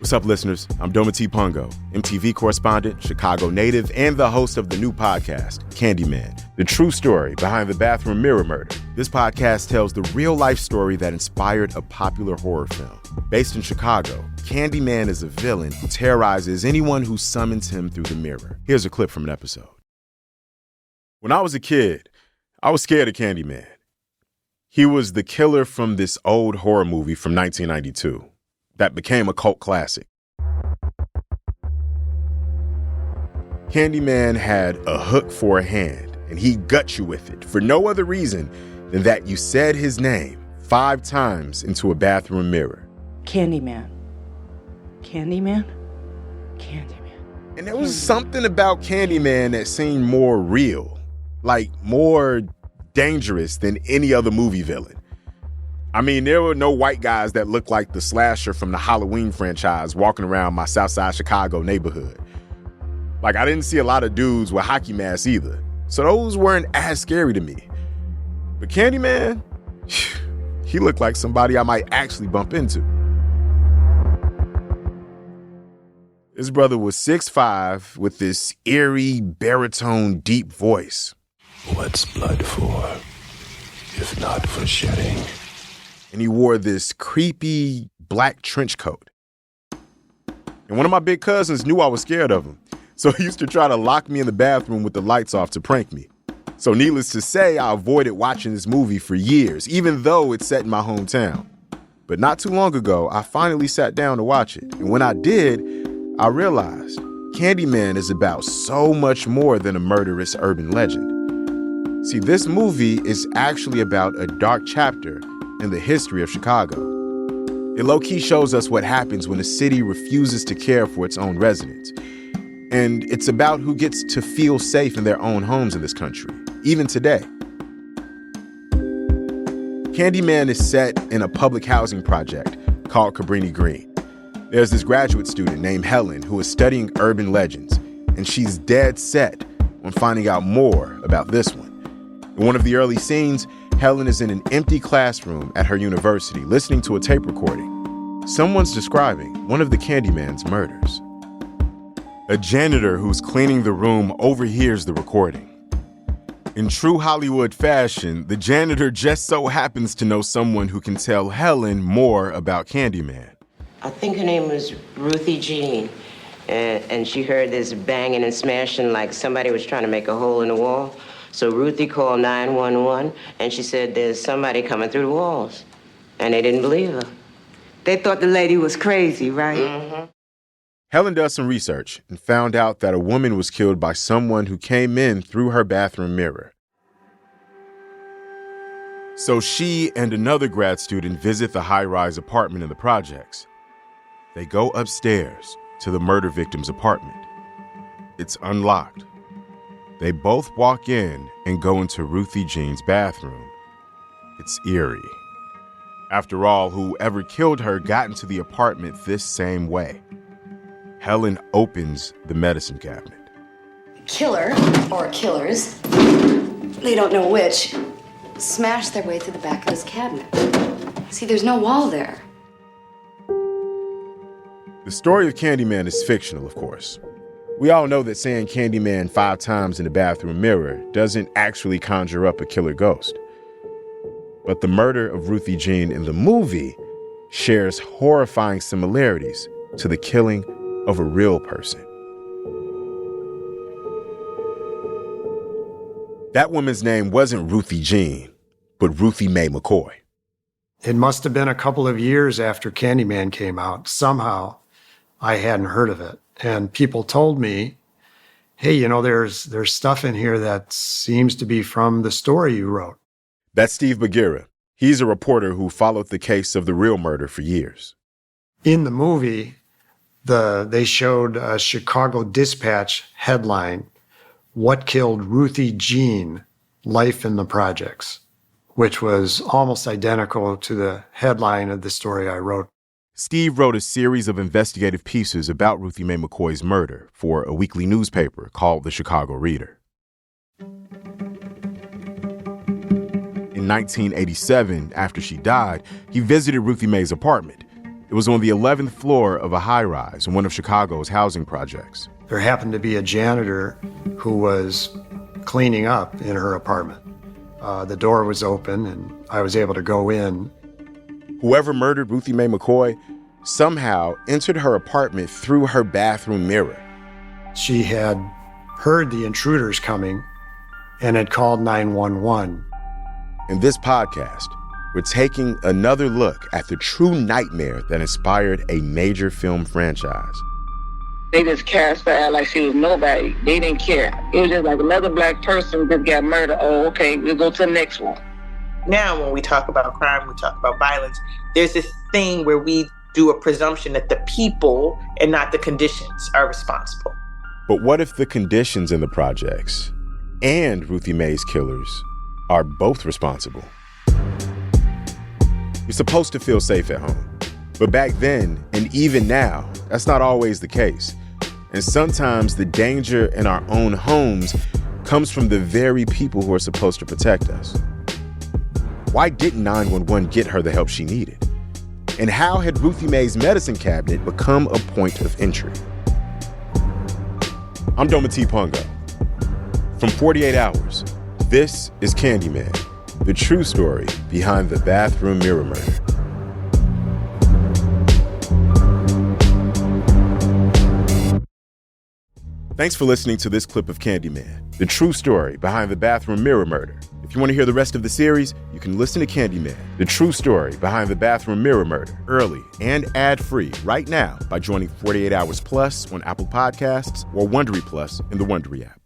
What's up, listeners? I'm Dometi Pongo, MTV correspondent, Chicago native, and the host of the new podcast, Candyman, the true story behind the bathroom mirror murder. This podcast tells the real-life story that inspired a popular horror film. Based in Chicago, Candyman is a villain who terrorizes anyone who summons him through the mirror. Here's a clip from an episode. When I was a kid, I was scared of Candyman. He was the killer from this old horror movie from 1992. That became a cult classic. Candyman had a hook for a hand, and he'd gut you with it for no other reason than that you said his name 5 times into a bathroom mirror. Candyman. Candyman? Candyman. And there was something about Candyman that seemed more real, like more dangerous than any other movie villain. I mean, there were no white guys that looked like the slasher from the Halloween franchise walking around my Southside Chicago neighborhood. Like, I didn't see a lot of dudes with hockey masks either, so those weren't as scary to me. But Candyman, he looked like somebody I might actually bump into. His brother was 6'5", with this eerie, baritone, deep voice. What's blood for, if not for shedding? And he wore this creepy black trench coat. And one of my big cousins knew I was scared of him, so he used to try to lock me in the bathroom with the lights off to prank me. So needless to say, I avoided watching this movie for years, even though it's set in my hometown. But not too long ago, I finally sat down to watch it. And when I did, I realized Candyman is about so much more than a murderous urban legend. See, this movie is actually about a dark chapter in the history of Chicago. It low-key shows us what happens when a city refuses to care for its own residents. And it's about who gets to feel safe in their own homes in this country, even today. Candyman is set in a public housing project called Cabrini Green. There's this graduate student named Helen who is studying urban legends, and she's dead set on finding out more about this one. In one of the early scenes, Helen is in an empty classroom at her university listening to a tape recording. Someone's describing one of the Candyman's murders. A janitor who's cleaning the room overhears the recording. In true Hollywood fashion, the janitor just so happens to know someone who can tell Helen more about Candyman. I think her name was Ruthie Jean, and she heard this banging and smashing like somebody was trying to make a hole in the wall. So Ruthie called 911, and she said there's somebody coming through the walls. And they didn't believe her. They thought the lady was crazy, right? Mm-hmm. Helen does some research and found out that a woman was killed by someone who came in through her bathroom mirror. So she and another grad student visit the high-rise apartment in the projects. They go upstairs to the murder victim's apartment. It's unlocked. They both walk in and go into Ruthie Jean's bathroom. It's eerie. After all, whoever killed her got into the apartment this same way. Helen opens the medicine cabinet. Killer, or killers, they don't know which, smashed their way through the back of this cabinet. See, there's no wall there. The story of Candyman is fictional, of course. We all know that saying Candyman 5 times in a bathroom mirror doesn't actually conjure up a killer ghost. But the murder of Ruthie Jean in the movie shares horrifying similarities to the killing of a real person. That woman's name wasn't Ruthie Jean, but Ruthie Mae McCoy. It must have been a couple of years after Candyman came out. Somehow, I hadn't heard of it. And people told me, hey, you know, there's stuff in here that seems to be from the story you wrote. That's Steve Bagheera. He's a reporter who followed the case of the real murder for years. In the movie, they showed a Chicago Dispatch headline, "What Killed Ruthie Jean? Life in the Projects," which was almost identical to the headline of the story I wrote. Steve wrote a series of investigative pieces about Ruthie Mae McCoy's murder for a weekly newspaper called the Chicago Reader. In 1987, after she died, he visited Ruthie Mae's apartment. It was on the 11th floor of a high-rise in one of Chicago's housing projects. There happened to be a janitor who was cleaning up in her apartment. The door was open, and I was able to go in. Whoever murdered Ruthie Mae McCoy somehow entered her apartment through her bathroom mirror. She had heard the intruders coming and had called 911. In this podcast, we're taking another look at the true nightmare that inspired a major film franchise. They just cast her out like she was nobody. They didn't care. It was just like another black person just got murdered. Oh, okay, we'll go to the next one. Now, when we talk about crime, we talk about violence, there's this thing where we do a presumption that the people and not the conditions are responsible. But what if the conditions in the projects and Ruthie Mae's killers are both responsible? You're supposed to feel safe at home. But back then, and even now, that's not always the case. And sometimes the danger in our own homes comes from the very people who are supposed to protect us. Why didn't 911 get her the help she needed? And how had Ruthie Mae's medicine cabinet become a point of entry? I'm Dometi Pongo. From 48 Hours, this is Candyman, the true story behind the bathroom mirror murder. Thanks for listening to this clip of Candyman, the true story behind the bathroom mirror murder. If you want to hear the rest of the series, you can listen to Candyman, the true story behind the bathroom mirror murder, early and ad-free right now by joining 48 Hours Plus on Apple Podcasts or Wondery Plus in the Wondery app.